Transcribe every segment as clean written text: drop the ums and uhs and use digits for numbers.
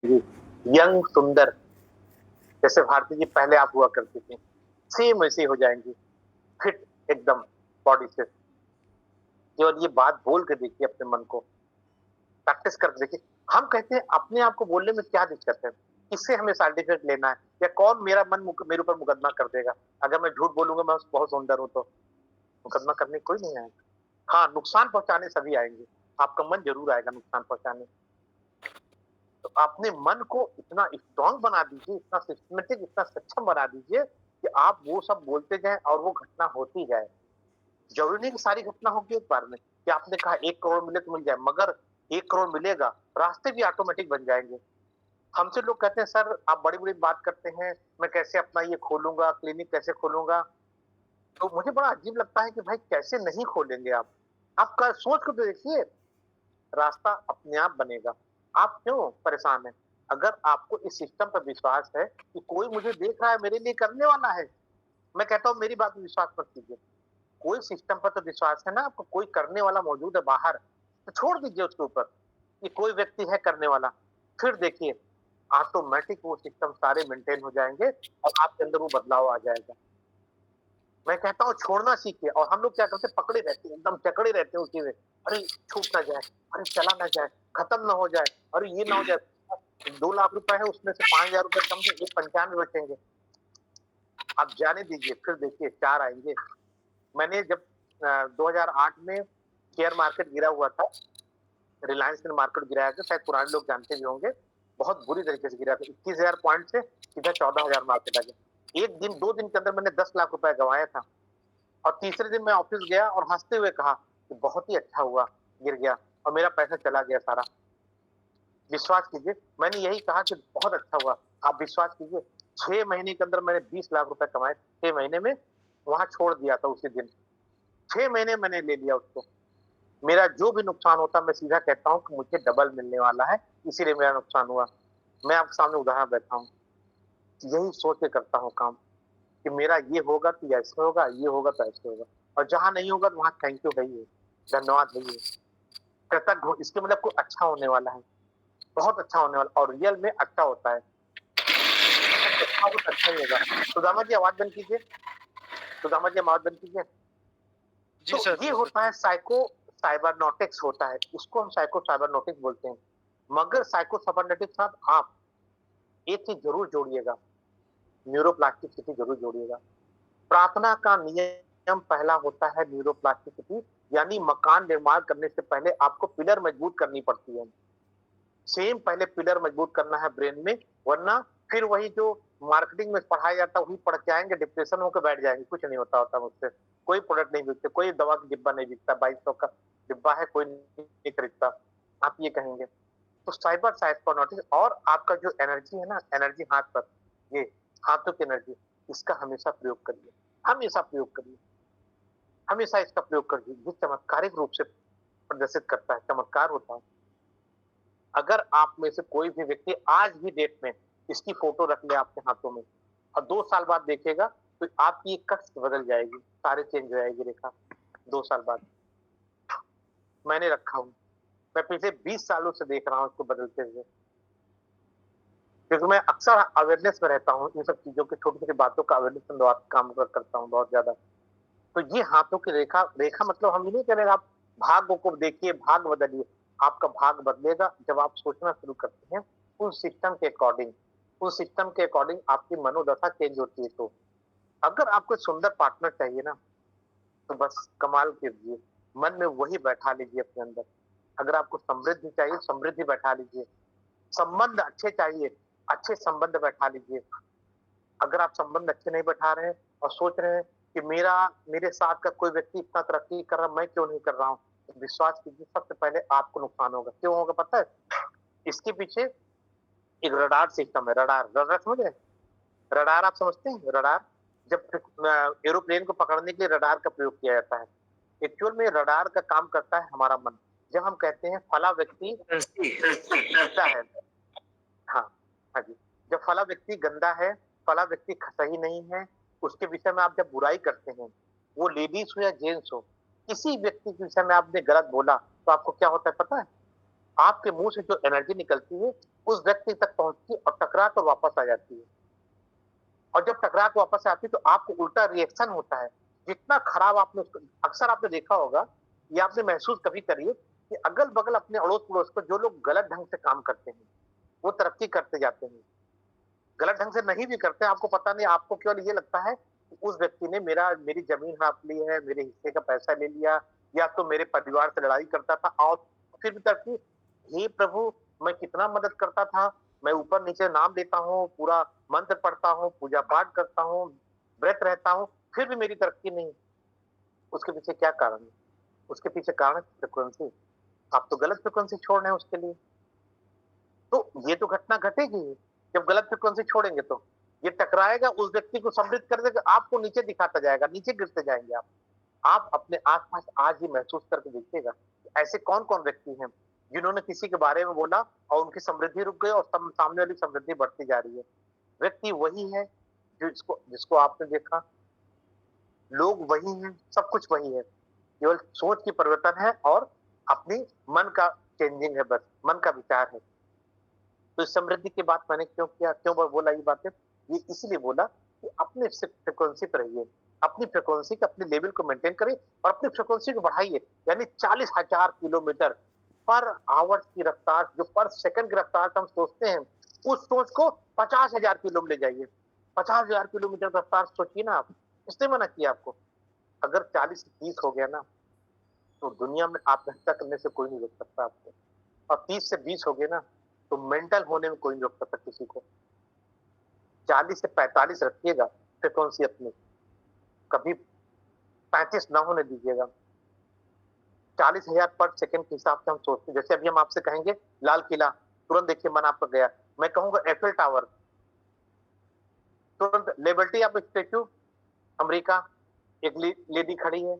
Young सुंदर, जैसे भारती जी पहले आप हुआ करती थी, सेम वैसे हो जाएंगी, फिट एकदम बॉडी से। केवल ये बात बोल के देखिए अपने मन को, प्रैक्टिस करके देखिए। हम कहते हैं अपने आप को बोलने में क्या दिक्कत है, किससे हमें सर्टिफिकेट लेना है, या कौन मेरा मन मेरे ऊपर मुकदमा कर देगा। अगर मैं झूठ बोलूंगा मैं बहुत सुंदर हूं, तो मुकदमा करने कोई नहीं आएगा। हाँ, नुकसान पहुंचाने सभी आएंगे, आपका मन जरूर आएगा नुकसान पहुंचाने। तो अपने मन को इतना स्ट्रांग बना दीजिए, इतना सिस्टमेटिक, इतना सक्षम बना दीजिए कि आप वो सब बोलते जाएं और वो घटना होती जाए। जरूरी नहीं कि सारी घटना होगी एक बार में, कि आपने कहा 1 करोड़ मिले तो मिल जाए, मगर 1 करोड़ मिलेगा, रास्ते भी ऑटोमेटिक बन जाएंगे। हमसे लोग कहते हैं सर आप बड़ी बड़ी बात करते हैं, मैं कैसे अपना ये खोलूंगा, क्लिनिक कैसे खोलूंगा। तो मुझे बड़ा अजीब लगता है कि भाई कैसे नहीं खोलेंगे आप। आपका सोच को तो देखिए, रास्ता अपने आप बनेगा। आप क्यों परेशान हैं? अगर आपको इस सिस्टम पर विश्वास है कि कोई मुझे देख रहा है, मेरे लिए करने वाला है, मैं कहता हूँ मेरी बात में विश्वास मत कीजिए। कोई सिस्टम पर तो विश्वास है ना आपको, कोई करने वाला मौजूद है बाहर, तो छोड़ दीजिए उसके ऊपर कि कोई व्यक्ति है करने वाला। फिर देखिए ऑटोमेटिक वो सिस्टम सारे मेंटेन हो जाएंगे और आपके अंदर वो बदलाव आ जाएगा। मैं कहता हूँ छोड़ना सीखिए। और हम लोग क्या करते हैं, पकड़े रहते हैं, एकदम जकड़े रहते हैं उसी में। अरे छूट ना जाए, अरे चला ना जाए, खत्म ना हो जाए, अरे ये ना हो जाए। 2 लाख रुपए है, उसमें से 5,000 रुपए कम से 195 बचेंगे। आप जाने दीजिए, फिर देखिए 4 आएंगे। मैंने जब 2008 में शेयर मार्केट गिरा हुआ था, रिलायंस ने मार्केट गिराया था, शायद पुराने लोग जानते भी होंगे। बहुत बुरी तरीके से गिरा था, 21,000 पॉइंट से सीधा 14,000 मार्केट आ गया। एक दिन 2 दिन के अंदर मैंने 10 लाख रुपए गंवाया था। और तीसरे दिन मैं ऑफिस गया और हंसते हुए कहा कि बहुत ही अच्छा हुआ गिर गया और मेरा पैसा चला गया सारा। विश्वास कीजिए, मैंने यही कहा कि बहुत अच्छा हुआ। आप विश्वास कीजिए, 6 महीने के अंदर मैंने 20 लाख रुपए कमाए। 6 महीने में वहां छोड़ दिया था उसी दिन। 6 महीने मैंने ले लिया उसको। मेरा जो भी नुकसान होता मैं सीधा कहता हूँ कि मुझे डबल मिलने वाला है, इसीलिए मेरा नुकसान हुआ। मैं आपके सामने उदाहरण बैठा हूँ, यही सोच के करता हूँ काम कि मेरा ये होगा तो ऐसे होगा, ये होगा तो ऐसे होगा। और जहां नहीं होगा तो वहां थैंक यू है ही है, धन्यवाद है ही है। कृतज्ञ हो, इसके मतलब कोई अच्छा होने वाला है, बहुत अच्छा होने वाला, और रियल में अच्छा होता है। अच्छा होगा तो अच्छा ही होगा। सुदामा जी आवाज बंद कीजिए, सुदामा जी आवाज बंद कीजिए। जी तो सर। ये होता है साइको साइबरनोटिक्स होता है, इसको हम साइको साइबरनोटिक्स बोलते हैं। मगर साइको साइबरनेटिक्स साथ आप एक चीज जरूर जोड़िएगा, न्यूरोप्लास्टिसिटी जरूर जोड़िएगा। प्रार्थना का नियम पहला होता है न्यूरोप्लास्टिसिटी, यानी मकान निर्माण करने से पहले आपको पिलर मजबूत करनी पड़ती है। सेम पहले पिलर मजबूत करना है ब्रेन में, वरना फिर वही जो मार्केटिंग में पढ़ाया जाता है वही पढ़ के आएंगे, डिप्रेशन होकर बैठ जाएंगे। कुछ नहीं होता होता मुझसे, कोई प्रोडक्ट नहीं बिकते, कोई दवा का डिब्बा नहीं बिकता, 2200 का डिब्बा है, कोई नहीं खरीदता, आप ये कहेंगे। तो साइबर साइकोनॉटिक, और आपका जो एनर्जी है ना, एनर्जी हाथ पर, ये हाथों की एनर्जी, इसका हमेशा प्रयोग करिए, हमेशा प्रयोग करिए, हमेशा इसका प्रयोग करिए। ये चमत्कारिक रूप से प्रदर्शित करता है, चमत्कार होता है। अगर आप में से कोई भी व्यक्ति आज भी डेट में इसकी फोटो रख ले आपके हाथों में, और 2 साल बाद देखेगा, तो आपकी कष्ट बदल जाएगी, सारे चेंज हो जाएगी रेखा। 2 साल बाद मैंने रखा हूँ, मैं पिछले 20 सालों से देख रहा हूँ इसको बदलते हुए, क्योंकि मैं अक्सर अवेयरनेस में रहता हूँ, इन सब चीजों की छोटी छोटी बातों का अवेयरनेस में काम करता हूँ बहुत ज्यादा। तो ये हाथों की रेखा, रेखा मतलब हम ये नहीं कह रहे आप भाग्य को देखिए, भाग बदलिए। आपका भाग बदलेगा जब आप सोचना शुरू करते हैं उस सिस्टम के अकॉर्डिंग, उस सिस्टम के अकॉर्डिंग आपकी मनोदशा चेंज होती है। तो अगर आपको सुंदर पार्टनर चाहिए ना, तो बस कमाल कीजिए, मन में वही बैठा लीजिए अपने अंदर। अगर आपको समृद्धि चाहिए, समृद्धि बैठा लीजिए। संबंध अच्छे चाहिए, अच्छे संबंध बैठा लीजिए। अगर आप संबंध अच्छे नहीं बैठा रहे हैं और सोच रहे हैं कि मेरे साथ का कोई व्यक्ति इतना तरक्की कर रहा है, मैं क्यों नहीं कर रहा हूँ, तो विश्वास कीजिए सबसे पहले आपको नुकसान होगा। क्यों होगा पता है? इसके पीछे एक रडार सिस्टम है। रडार, रडार समझ रहे हैं? रडार आप समझते हैं? रडार, जब एरोप्लेन को पकड़ने के लिए रडार का प्रयोग किया जाता है। एक्चुअल में रडार का काम करता है हमारा मन। जब हम कहते हैं फला व्यक्ति गंदा है, हाँ, हाँ जी, जब फला व्यक्ति गंदा है, फला व्यक्ति सही नहीं है, उसके विषय में आप जब बुराई करते हैं, वो लेडीज हो या जेंट्स हो, किसी व्यक्ति के विषय में आपने गलत बोला, तो आपको क्या होता है पता है? आपके मुंह से जो एनर्जी निकलती है, उस व्यक्ति तक पहुंचती है और टकरा कर वापस आ जाती है। और जब टकरा के वापस आती है तो आपको उल्टा रिएक्शन होता है। जितना खराब आपने उसको, अक्सर आपने देखा होगा, या आपने महसूस कभी करिए कि अगल-बगल अपने अड़ोस-पड़ोस को जो लोग गलत ढंग से काम करते हैं, वो तरक्की करते जाते हैं। गलत ढंग से नहीं भी करते, आपको पता नहीं, आपको केवल ये लगता है कि उस व्यक्ति ने मेरी ज़मीन हड़प ली है, मेरे हिस्से का पैसा ले लिया, या तो मेरे परिवार से लड़ाई करता था, और फिर भी तरक्की। हे प्रभु! मैं कितना मदद करता था, मैं ऊपर-नीचे नाम लेता हूँ, पूरा मंत्र पढ़ता हूँ, पूजा-पाठ करता हूँ, व्रत रहता हूँ, फिर भी मेरी तरक्की नहीं। उसके पीछे क्या कारण है? उसके पीछे कारण है फ्रीक्वेंसी। आप तो गलत फ्रीक्वेंसी छोड़ रहे हैं उसके लिए। तो ये तो घटना घटेगी ही, जब गलत फ्रीक्वेंसी छोड़ेंगे तो। ये टकराएगा, उस व्यक्ति को समृद्ध कर देगा, आपको नीचे दिखाता जाएगा, नीचे गिरते जाएँगे आप। आप अपने आस-पास आज ही महसूस करके देखिएगा, कि ऐसे कौन-कौन व्यक्ति हैं, जिन्होंने किसी के बारे में बोला और उनकी समृद्धि रुक गई और सामने वाली समृद्धि बढ़ती जा रही है। व्यक्ति वही है, जिसको जिसको आपने देखा, लोग वही हैं, सब कुछ वही है। केवल सोच की परिवर्तन है और अपनी मन का चेंजिंग है बस, मन का विचार है। तो इस समृद्धि की बात मैंने क्यों किया, क्यों बोला ये बातें? ये इसलिए बोला कि अपने फ्रीक्वेंसी पे रहिए, अपनी फ्रीक्वेंसी के अपने लेवल को मेंटेन करिए और अपनी फ्रीक्वेंसी को बढ़ाइए। यानी 40,000 किलोमीटर पर आवर की रफ्तार, जो पर सेकंड की रफ्तार से हम सोचते हैं, उस सोच को 50,000 किलो में ले जाइए। 50,000 किलोमीटर रफ्तार सोचिए ना आप, इसने मना किया आपको। अगर 40 से 30 हो गया ना, तो दुनिया में आत्महत्या करने से कोई नहीं रोक सकता आपको। और 30 से 20 हो गए ना, तो मेंटल होने में कोई नहीं रोक सकता किसी को। 40 से 45 रखिएगा फ्रीक्वेंसी अपनी, कभी 35 ना होने दीजिएगा। 40,000 पर सेकंड के हिसाब से हम सोचते हैं। जैसे अभी हम आपसे कहेंगे लाल किला, तुरंत देखिए मन आपका गया। मैं कहूँगा एफिल टावर, तुरंत लिबर्टी ऑफ स्टैच्यू, अमेरिका, एक लेडी खड़ी है,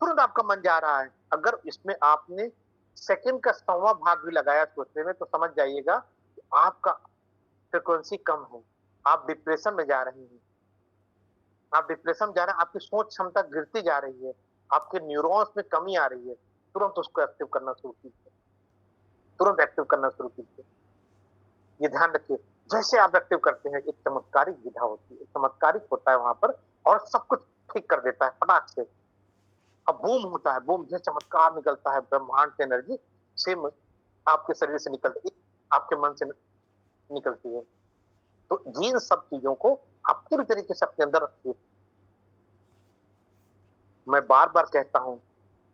तुरंत आपका मन जा रहा है। अगर इसमें आपने सेकंड का 100वां भाग भी लगाया सोचने में, तो समझ जाइएगा कि आपका फ्रीक्वेंसी कम है। आप डिप्रेशन में जा रहे हैं। आप डिप्रेशन में जा रहे हैं, आपकी सोच क्षमता गिरती जा रही है, आपके न्यूरॉन्स में कमी आ रही है। तुरंत उसको एक्टिव करना शुरू कीजिए, तुरंत एक्टिव करना शुरू कीजिए। ये ध्यान रखिए, जैसे आप एक्टिव करते हैं, एक चमत्कारिक विधा होती है, एक चमत्कारिक होता है वहाँ पर, और सब कुछ ठीक कर देता है फटाक से। अब बूम होता है, बूम जैसे चमत्कार निकलता है, ब्रह्मांड से एनर्जी सेम आपके शरीर से निकलती है, आपके मन से निकलती है। तो जिन सब चीजों को आप पूरी तरीके से अपने अंदर रखिए। मैं बार-बार कहता हूँ,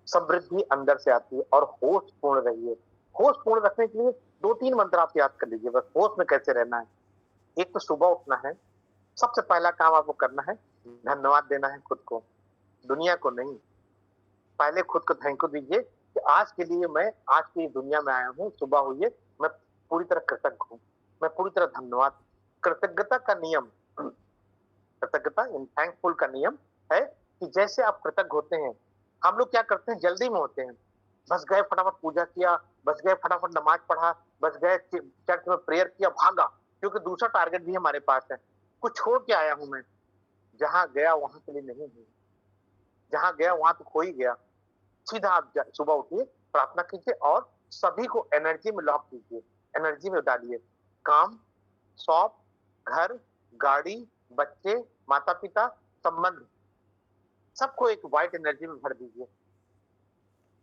समृद्धि अंदर से आती है, और होश पूर्ण रहिए। होश पूर्ण रखने के लिए 2-3 मंत्र आप याद कर लीजिए बस, होश में कैसे रहना है। एक तो सुबह उठना है, सबसे पहला काम आपको करना है, धन्यवाद देना है खुद को, दुनिया को नहीं। पहले खुद को थैंक यू दीजिए कि आज के लिए मैं आज की दुनिया में आया हूँ, सुबह हुई है, मैं पूरी तरह कृतज्ञ हूँ, मैं पूरी तरह धन्यवाद। कृतज्ञता का नियम, कृतज्ञता इन थैंकफुल का नियम है कि जैसे आप कृतज्ञ होते हैं, हम लोग क्या करते हैं, जल्दी में होते हैं, बस गए फटाफट पूजा किया, बस गए फटाफट नमाज पढ़ा, बस गए चर्च में प्रेयर किया, भागा, क्योंकि दूसरा टारगेट भी हमारे पास है, कुछ छोड़ के आया हूं मैं। जहां गया वहां के लिए नहीं हूँ, जहां गया वहां तो खो ही गया। सीधा आप सुबह उठिए, प्रार्थना कीजिए और सभी को एनर्जी में लॉक कीजिए, एनर्जी में डालिए। काम, शॉप, घर, गाड़ी, बच्चे, माता पिता, संबंध, सबको एक व्हाइट एनर्जी में भर दीजिए।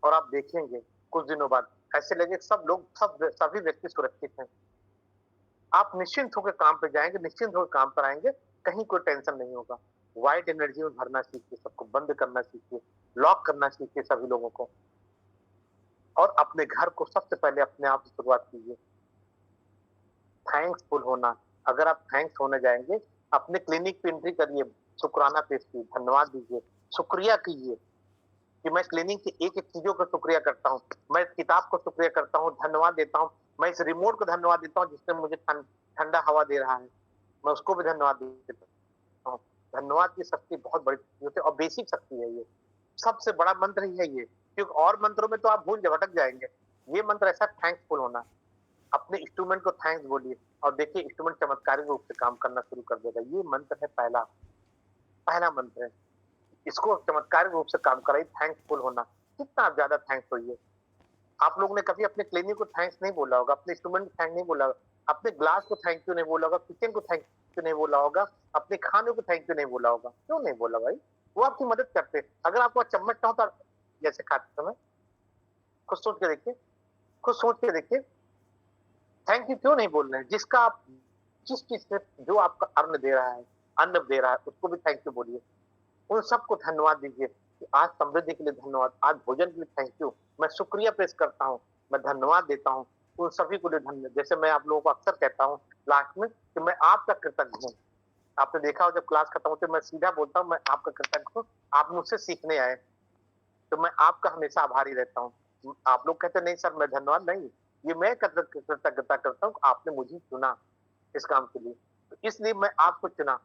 और आप देखेंगे कुछ दिनों बाद ऐसे लगे सब लोग, सभी व्यक्ति सुरक्षित हैं। आप निश्चिंत होकर काम पे जाएंगे, निश्चिंत होकर काम पर आएंगे, कहीं कोई टेंशन नहीं होगा। व्हाइट एनर्जी में भरना सीखिए, सबको बंद करना सीखिए, लॉक करना सीखिए सभी लोगों को। और अपने घर को सबसे पहले अपने आप से शुरुआत कीजिए। थैंक्सफुल होना, अगर आप थैंक्स होने जाएंगे, अपने क्लिनिक पे एंट्री करिए, शुक्राना पेश कीजिए, धन्यवाद दीजिए, शुक्रिया कीजिए कि मैं क्लीनिंग की एक-एक चीज़ों का शुक्रिया करता हूँ। मैं इस किताब को शुक्रिया करता हूँ, धन्यवाद देता हूँ। मैं इस रिमोट को धन्यवाद देता हूँ जिसने मुझे ठंडा हवा दे रहा है। मैं उसको भी धन्यवाद देता हूँ। धन्यवाद की शक्ति बहुत बड़ी होती है और बेसिक शक्ति है ये। सबसे बड़ा मंत्र ही है ये, क्योंकि और मंत्रों में तो आप भटक जाएँगे। ये मंत्र ऐसा थैंकफुल होना। अपने इंस्ट्रूमेंट को थैंक्स बोलिए और देखिए इंस्ट्रूमेंट चमत्कारिक रूप से काम करना शुरू कर देगा। ये मंत्र है पहला, पहला मंत्र है। इसको चमत्कारिक रूप से काम कराइए, थैंकफुल होना। जितना आप ज़्यादा थैंक्स होइए, आप लोगों ने कभी अपने क्लिनिक को थैंक्स नहीं बोला होगा, अपने इंस्ट्रूमेंट को थैंक नहीं बोला होगा, अपने ग्लास को थैंक यू नहीं बोला होगा, किचन को थैंक यू नहीं बोला होगा, अपने खाने को थैंक यू नहीं बोला होगा। क्यों नहीं बोला भाई? वो आपकी मदद करते हैं। अगर आपको चम्मच ना हो तो आप जैसे खाते समय खुद सोच के देखिए, खुद सोच के देखिए, थैंक यू क्यों नहीं बोल रहे हैं? जिसका आप जिस चीज़ से जो आपका अन्न दे रहा है, उसको भी थैंक यू बोलिए। उन सबको धन्यवाद दीजिए कि आज समृद्धि के लिए धन्यवाद, आज भोजन के लिए थैंक यू। मैं शुक्रिया पेश करता हूँ, मैं धन्यवाद देता हूँ उन सभी को लिए धन्य जैसे मैं आप लोगों को अक्सर कहता हूँ लास्ट में कि मैं आपका कृतज्ञ हूँ। आपने देखा हो जब क्लास खत्म होती है मैं सीधा बोलता हूँ मैं आपका कृतज्ञ हूँ, आप मुझसे सीखने आए, तो मैं आपका हमेशा आभारी रहता हूँ। आप लोग कहते नहीं सर मैं धन्यवाद नहीं, ये मैं कृतज्ञता करता हूँ, आपने मुझे चुना इस काम के लिए। तो इसलिए मैं आपको चुना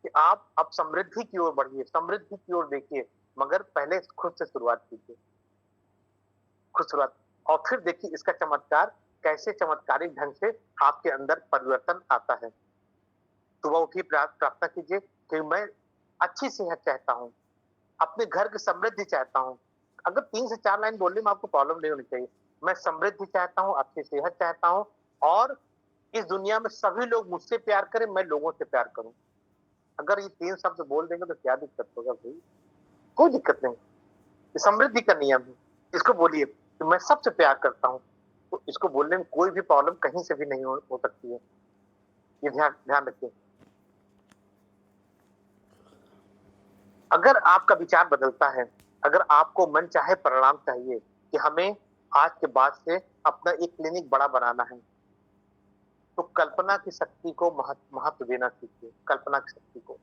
कि आप अब समृद्धि की ओर बढ़िए, समृद्धि की ओर देखिए, मगर पहले खुद से शुरुआत कीजिए, खुद शुरुआत और फिर देखिए इसका चमत्कार कैसे चमत्कारिक ढंग से आपके अंदर परिवर्तन आता है। सुबह उठिए प्रार्थना कीजिए कि मैं अच्छी सेहत चाहता हूँ, अपने घर की समृद्धि चाहता हूँ। अगर 3 से 4 लाइन बोलने में आपको प्रॉब्लम नहीं होनी चाहिए। मैं समृद्धि चाहता हूँ, अच्छी सेहत चाहता हूँ और इस दुनिया में सभी लोग मुझसे प्यार करें, मैं लोगों से प्यार करूँ। अगर ये 3 शब्द बोल देंगे तो क्या दिक्कत होगा भई? कोई दिक्कत नहीं। ये समृद्धि का नियम है। इसको बोलिए कि मैं सबसे प्यार करता हूँ। तो इसको बोलने में कोई भी प्रॉब्लम कहीं से भी नहीं हो सकती है। ये ध्यान ध्यान रखिए। अगर आपका विचार बदलता है, अगर आपको मनचाहे परिणाम चाहिए कि हमें आज के बाद से अपना एक क्लिनिक बड़ा बनाना है, तो कल्पना की शक्ति को महत्व देना सीखिए, कल्पना की शक्ति को।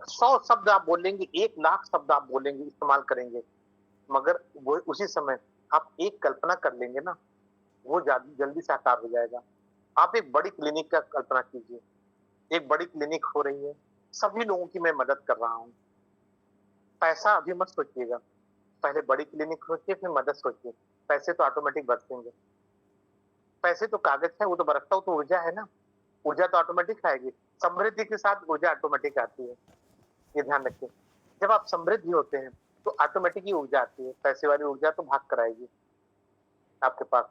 100 शब्द आप बोलेंगे, 1 लाख शब्द आप बोलेंगे, इस्तेमाल करेंगे, मगर वो उसी समय आप एक कल्पना कर लेंगे ना, वो जल्दी साकार हो जाएगा। आप एक बड़ी क्लिनिक का कल्पना कीजिए, एक बड़ी क्लिनिक हो रही है, सभी लोगों की मैं मदद कर रहा हूँ। पैसा अभी मत सोचिएगा, पहले बड़ी क्लिनिक सोचिए फिर मदद सोचिए, पैसे तो ऑटोमेटिक बरसेंगे। पैसे तो कागज है, वो तो बरसता हो तो ऊर्जा है ना, ऊर्जा तो ऑटोमेटिक आएगी। समृद्धि के साथ ऊर्जा ऑटोमेटिक आती है, ये ध्यान रखिए। जब आप समृद्धि होते हैं, तो ऑटोमेटिक ही ऊर्जा आती है, पैसे वाली ऊर्जा तो भाग कर आएगी आपके पास।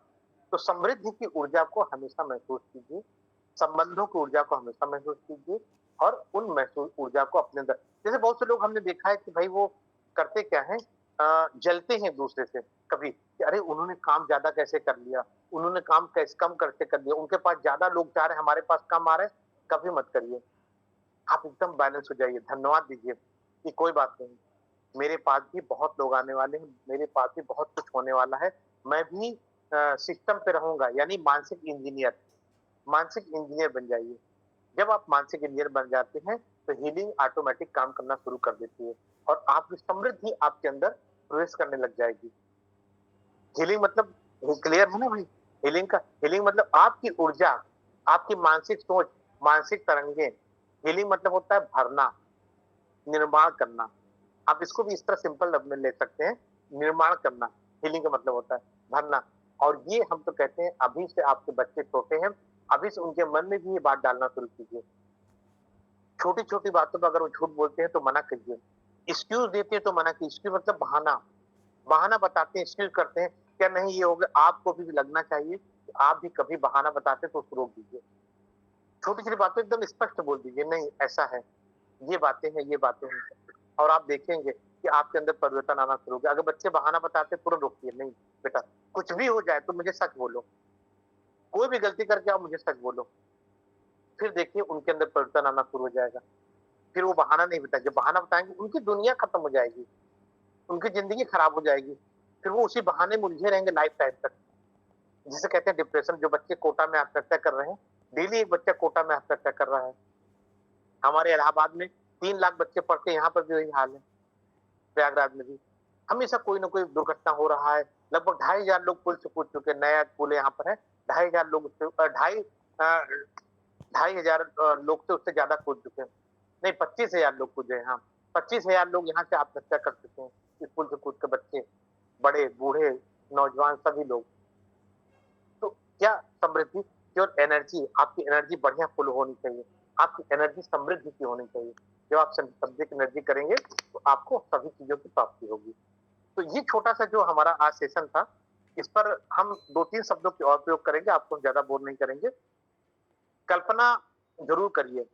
तो समृद्धि की ऊर्जा को हमेशा महसूस कीजिए, संबंधों की ऊर्जा को हमेशा महसूस कीजिए और उन महसूस ऊर्जा को अपने अंदर जैसे बहुत से लोग हमने देखा है कि भाई वो करते क्या है जलते हैं एक दूसरे से कभी कि अरे उन्होंने काम ज्यादा कैसे कर लिया, उन्होंने काम कैसे कम कैसे कर लिया, उनके पास ज्यादा लोग जा रहे हैं हमारे पास कम आ रहे हैं। कभी मत करिए, आप एकदम बैलेंस हो जाइए, धन्यवाद दीजिए कि कोई बात नहीं, मेरे पास भी बहुत लोग आने वाले हैं, मेरे पास भी बहुत कुछ होने वाला है, मैं भी सिस्टम पे रहूंगा, यानी मानसिक इंजीनियर बन जाइए। जब आप मानसिक इंजीनियर बन जाते हैं तो हीलिंग ऑटोमेटिक काम करना शुरू कर देती है और आपकी समृद्धि आपके अंदर प्रवेश करने लग जाएगी। हीलिंग मतलब क्लियर है ना भाई? हीलिंग मतलब आपकी ऊर्जा, आपकी मानसिक सोच, मानसिक तरंगे। हीलिंग मतलब होता है भरना, निर्माण करना। आप इसको भी इस तरह सिंपल लफ्ज में ले सकते हैं, निर्माण करना। हीलिंग का मतलब होता है भरना। और ये हम तो कहते हैं अभी से आपके बच्चे छोटे हैं, अभी से उनके मन में भी ये बात डालना शुरू कीजिए। छोटी-छोटी बातों पे अगर वो झूठ बोलते हैं तो मना करिए। एक्सक्यूज़ देते हैं तो मना कीजिए। एक्सक्यूज़ मतलब बहाना। बहाना बताते हैं, एक्सक्यूज़ करते हैं, क्या नहीं ये हो गया आपको भी लगना चाहिए कि आप भी कभी बहाना बताते हैं तो उसको रोक दीजिए। छोटी-छोटी बातें एकदम स्पष्ट बोल दीजिए, नहीं ऐसा है, ये बातें हैं। और आप देखेंगे कि आपके अंदर परिवर्तन आना शुरू हो गया। अगर बच्चे बहाना बताते हैं तुरंत रोकिए, नहीं बेटा कुछ भी हो जाए तुम मुझे सच बोलो। कोई भी गलती करके आप मुझे सच बोलो। फिर देखिए उनके अंदर परिवर्तन आना शुरू हो जाएगा। फिर वो बहाना नहीं बताएंगे, बहाना बताएँगे उनकी दुनिया खत्म हो जाएगी, उनकी ज़िंदगी खराब हो जाएगी। फिर वो उसी बहाने में उलझे रहेंगे लाइफ टाइम तक। जिसे कहते हैं डिप्रेशन, जो बच्चे कोटा में आत्महत्या कर रहे हैं, डेली एक बच्चा कोटा में आत्महत्या कर रहा है। हमारे इलाहाबाद में 3 लाख बच्चे पढ़ते हैं, यहाँ पर भी वही हाल है, प्रयागराज में भी। हमेशा कोई न कोई दुर्घटना हो रहा है, लगभग 2,500 लोग पुल से कूद चुके हैं, नया पुल यहाँ पर है, 2,500 लोग उससे 2,500 लोग से उससे ज़्यादा कूद चुके हैं। नहीं 25,000 लोग कूदे हैं, हाँ। 25,000 लोग यहाँ से आत्महत्या कर चुके हैं, इस पुल से कूद के बच्चे, बड़े, बूढ़े, नौजवान सभी लोग। तो क्या समृद्धि प्योर एनर्जी, आपकी एनर्जी बढ़िया फुल होनी चाहिए, आपकी एनर्जी समृद्धि की होनी चाहिए। जब आप समृद्धिक एनर्जी करेंगे तो आपको सभी चीज़ों की प्राप्ति होगी। तो ये छोटा-सा जो हमारा आज सेशन था, इस पर हम 2-3 शब्दों के और प्रयोग करेंगे, आपको ज़्यादा बोर नहीं करेंगे। कल्पना ज़रूर करिए।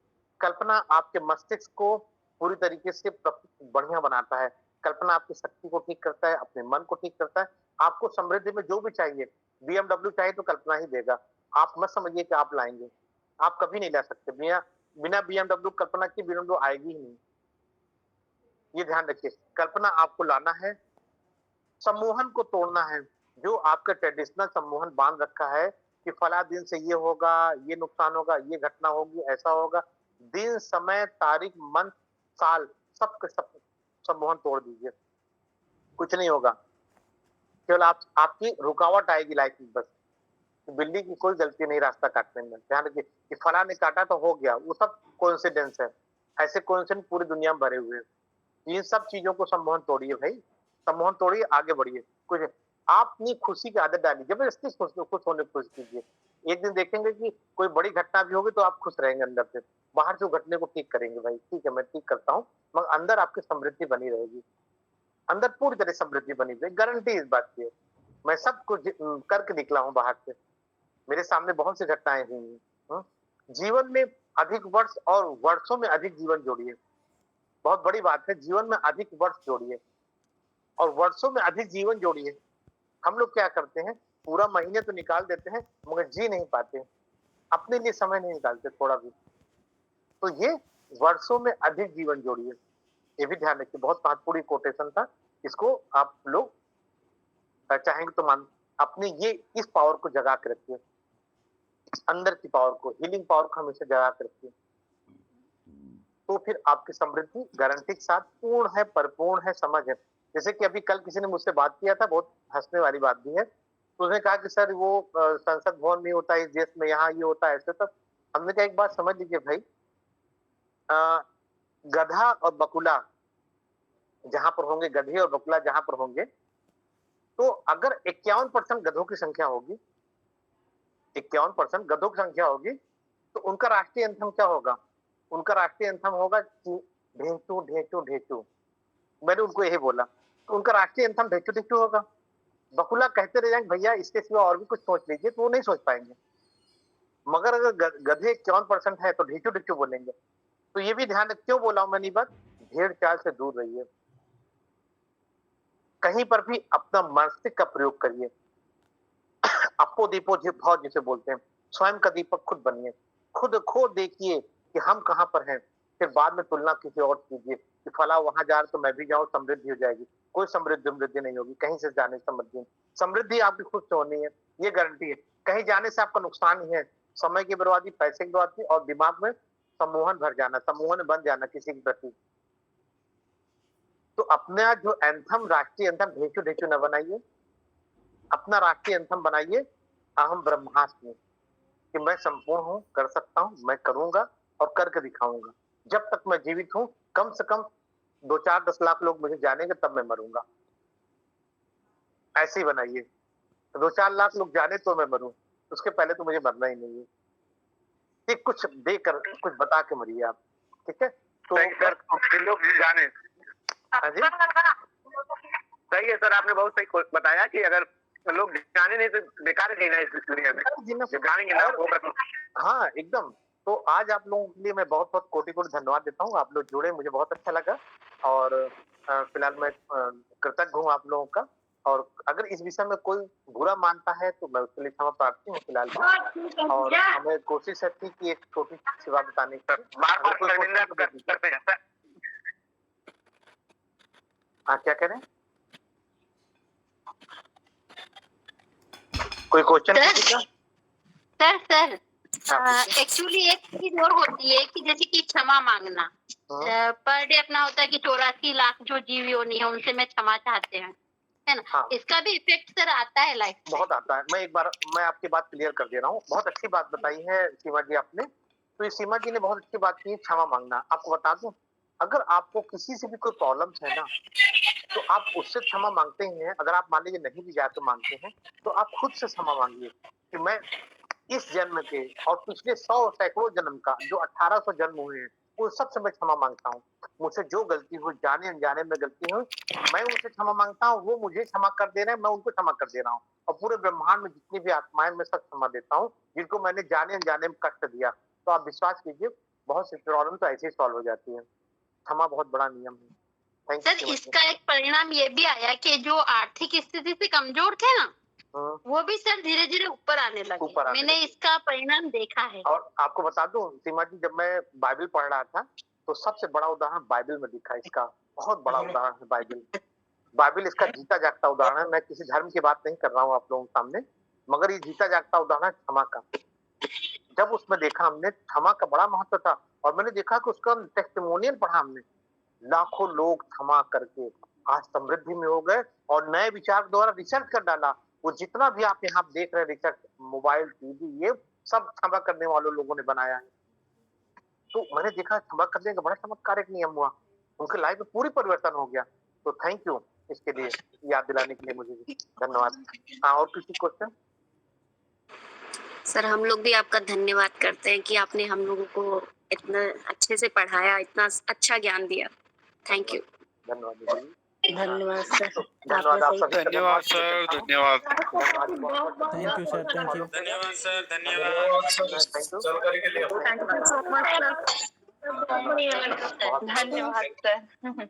कल्पना आपके मस्तिष्क को पूरी तरीके से बढ़िया बनाता है। कल्पना आपकी शक्ति को ठीक करता है, अपने मन को ठीक करता है। आपको समृद्धि में जो भी चाहिए, बीएमडब्ल्यू चाहिए तो कल्पना ही देगा। आप मत समझिए कि आप लाएँगे। आप कभी नहीं ला सकते। बिना बीएमडब्ल्यू कल्पना के बीएमडब्ल्यू आएगी ही नहीं। ये ध्यान रखिए। कल्पना आपको लाना है, सम्मोहन को तोड़ना है। जो आपका ट्रेडिशनल सम्मोहन बाँध रखा है कि फला दिन से ये होगा, ये नुकसान होगा, ये घटना होगी, ऐसा होगा। दिन, समय, तारीख, मंथ, साल सब के सब सम्मोहन तोड़ दीजिए। कुछ नहीं होगा। केवल आपकी रुकावट आएगी लाइफ में बस। बिल्ली की कोई गलती नहीं रास्ता काटने में। ध्यान रखिए कि फलाँ ने काटा तो हो गया, वो सब कोइंसिडेंस है। ऐसे कोइंसिडेंस पूरी दुनिया में भरे हुए हैं। इन सब चीज़ों को सम्मोहन तोड़िए भई। सम्मोहन तोड़िए, आगे बढ़िए। कुछ आप अपनी खुशी की आदत डालिए, जबरदस्ती खुश होने की कोशिश कीजिए। एक दिन देखेंगे कि कोई बड़ी घटना भी होगी तो आप खुश रहेंगे अंदर से। बाहर से घटने को ठीक करेंगे भाई, ठीक है मैं ठीक करता हूँ, मगर अंदर आपकी समृद्धि बनी रहेगी। अंदर पूरी तरह समृद्धि बनी रहेगी, गारंटी इस बात की है। मैं सब कुछ करके निकला हूँ बाहर से। मेरे सामने बहुत सी घटनाएँ हुई हैं। जीवन में अधिक वर्ष और वर्षों में अधिक जीवन जोड़िए। बहुत बड़ी बात है, जीवन में अधिक वर्ष जोड़िए और वर्षों में अधिक जीवन जोड़िए। हम लोग क्या करते हैं, पूरा महीने तो निकाल देते हैं, मगर जी नहीं पाते। अपने लिए समय नहीं निकालते थोड़ा भी। तो ये वर्षों में अधिक जीवन जोड़िए। ये भी ध्यान रखिए, बहुत महत्वपूर्ण कोटेशन था। इसको आप लोग चाहेंगे तो अपने ये इस पावर को जगा के रखिए। अंदर की पावर को, हीलिंग पावर को हमेशा जगा के रखिए। तो फिर आपकी समृद्धि गारंटी के साथ पूर्ण है, परिपूर्ण है, समझ है। जैसे कि अभी कल किसी ने मुझसे बात किया था, बहुत हँसने वाली बात भी है। तो उसने कहा कि सर वो संसद भवन नहीं होता इस देश में, यहाँ ये होता है ऐसे तब। हमने कहा एक बात समझ लीजिए भाई, अ, गधा और बकुला जहाँ पर होंगे, गधे और बकुला जहाँ पर होंगे, तो अगर 51% गधों की संख्या होगी, 51% गधों की संख्या होगी, तो उनका राष्ट्रीय एंथम क्या होगा? उनका राष्ट्रीय एंथम होगा ढेंचू, ढेंचू, ढेंचू। मैंने उनको यही बोला। तो उनका राष्ट्रीय एंथम ढेंचू, ढेंचू होगा। बकुला कहते रह जाएंगे भैया इसके सिवा और भी कुछ सोच लीजिए, तो वो नहीं सोच पाएंगे। मगर अगर गधे 51% है तो ढेंचू, ढेंचू बोलेंगे। तो ये भी ध्यान क्यों बोला हूँ मैंने ये बात? भेड़ चाल से दूर रहिए। कहीं पर भी अपना मस्तिष्क का प्रयोग करिए। अपो दीपो भाव जिसे बोलते हैं, स्वयं का दीपक खुद बनिए। खुद खो देखिए कि हम कहाँ पर हैं, फिर बाद में तुलना किसी और से कीजिए कि फला वहां जा रहा तो मैं भी जाऊं, समृद्धि हो जाएगी। कोई समृद्धि नहीं होगी, कहीं से जाने से समृद्धि नहीं। समृद्धि आपकी खुद से होनी है, ये गारंटी है। कहीं जाने से आपका नुकसान ही है, समय की बर्बादी, पैसे की बर्बादी और दिमाग में सम्मोहन भर जाना, सम्मोहन बन जाना किसी के प्रति। तो अपना जो एंथम, राष्ट्रीय एंथम ढेंचू ढेंचू न बनाइए। अपना राष्ट्रीय एंथम बनाइए अहम ब्रह्मास्मि, कि मैं संपूर्ण हूँ, कर सकता हूँ, मैं करूँगा और करके दिखाऊँगा। जब तक मैं जीवित हूँ, कम से कम 2, 4, 10 लाख लोग मुझे जानेंगे तब मैं मरूँगा। ऐसे ही बनाइए। 2, 4 लाख लोग जाने तो मैं मरूँ, उसके पहले तो मुझे मरना ही नहीं है। ये कुछ देकर, कुछ बता के मरिए आप, ठीक है? तो सर लोग जाने। हाँ जी? सही है सर, आपने बहुत सही बताया कि अगर लोग जाने नहीं तो बेकार है ना इस दुनिया में, जानेंगे ना वो। हाँ एकदम। तो आज आप लोगों के लिए मैं बहुत बहुत कोटि-कोटि धन्यवाद देता हूँ। आप लोग जुड़े, मुझे बहुत अच्छा लगा और फिलहाल मैं कृतज्ञ हूँ आप लोगों का। और अगर इस विषय में कोई बुरा मानता है तो मैं उसके लिए क्षमा प्रार्थी हूँ फिलहाल में। और हमें कोशिश है थी कि एक छोटी-सी बात बताने की। हाँ, क्या कह रहे हैं? कोई क्वेश्चन किसी का? सर एक्चुअली एक चीज और होती है कि जैसे कि क्षमा मांगना पर डे अपना होता है कि 84 लाख जो जीव योनि है उनसे मैं क्षमा चाहते हैं, है ना? हाँ। इसका भी इफेक्ट सर आता है लाइफ में? बहुत आता है। मैं आपकी बात क्लियर कर दे रहा हूँ। बहुत अच्छी बात बताई है सीमा जी आपने। तो ये सीमा जी ने बहुत अच्छी बात की, क्षमा मांगना। आपको बता दूं, अगर आपको किसी से भी कोई प्रॉब्लम्स है ना, तो आप उससे क्षमा मांगते ही हैं। अगर आप मान लीजिए नहीं भी जाए तो मांगते हैं, तो आप खुद से क्षमा मांगिए कि मैं इस जन्म के और पिछले 100 सैकड़ों जन्म का, जो 1800 जन्म हुए हैं, वो सबसे मैं क्षमा मांगता हूँ। मुझसे जो गलती हुई, जाने अनजाने में गलती हुई, मैं उनसे क्षमा मांगता हूँ, वो मुझे क्षमा कर दे रहे हैं, मैं उनको क्षमा कर दे रहा हूँ। और पूरे ब्रह्मांड में जितनी भी आत्माएँ मैं सब क्षमा देता हूँ, जिनको मैंने जाने अनजाने में कष्ट दिया। तो आप विश्वास कीजिए, बहुत सी प्रॉब्लम तो ऐसे ही सॉल्व हो जाती है। क्षमा बहुत बड़ा नियम है। Thank sir, you. इसका एक परिणाम ये भी आया कि जो आर्थिक स्थिति से कमजोर थे ना, वो भी सर धीरे-धीरे ऊपर आने लगे। मैंने इसका परिणाम देखा है। और आपको बता दूं सीमा जी, जब मैं बाइबल पढ़ रहा था तो सबसे बड़ा उदाहरण बाइबल में दिखा इसका। बहुत बड़ा उदाहरण है बाइबल। बाइबल इसका जीता जागता उदाहरण है। मैं किसी धर्म की बात नहीं कर रहा हूँ आप लोगों के सामने, मगर ये जीता जागता उदाहरण है क्षमा का। जब उसमें देखा हमने क्षमा का बड़ा महत्व था, और मैंने देखा कि उसका टेस्टिमोनियल पढ़ा हमने। लाखों लोग क्षमा करके आज समृद्धि में हो गए, और नए विचार द्वारा रिसर्च कर डाला। वो जितना भी आप यहाँ देख रहे हैं रिसर्च, मोबाइल, टीवी, ये सब क्षमा करने वालों लोगों ने बनाया है। तो मैंने देखा क्षमा करने का बड़ा चमत्कारिक नियम हुआ, उनकी लाइफ में पूरी परिवर्तन हो गया। तो थैंक यू इसके लिए, याद दिलाने के लिए मुझे भी धन्यवाद। हाँ, और किसी क्वेश्चन? सर, हम लोग भी आपका धन्यवाद करते हैं कि आपने हम लोगों को इतना अच्छे से पढ़ाया, इतना अच्छा ज्ञान दिया। Thank you. धन्यवाद दीदी। धन्यवाद सर। धन्यवाद आप सभी का। धन्यवाद सर, धन्यवाद। Thank you sir, thank you. धन्यवाद सर, धन्यवाद। जानकारी के लिए thank you so much sir. धन्यवाद सर।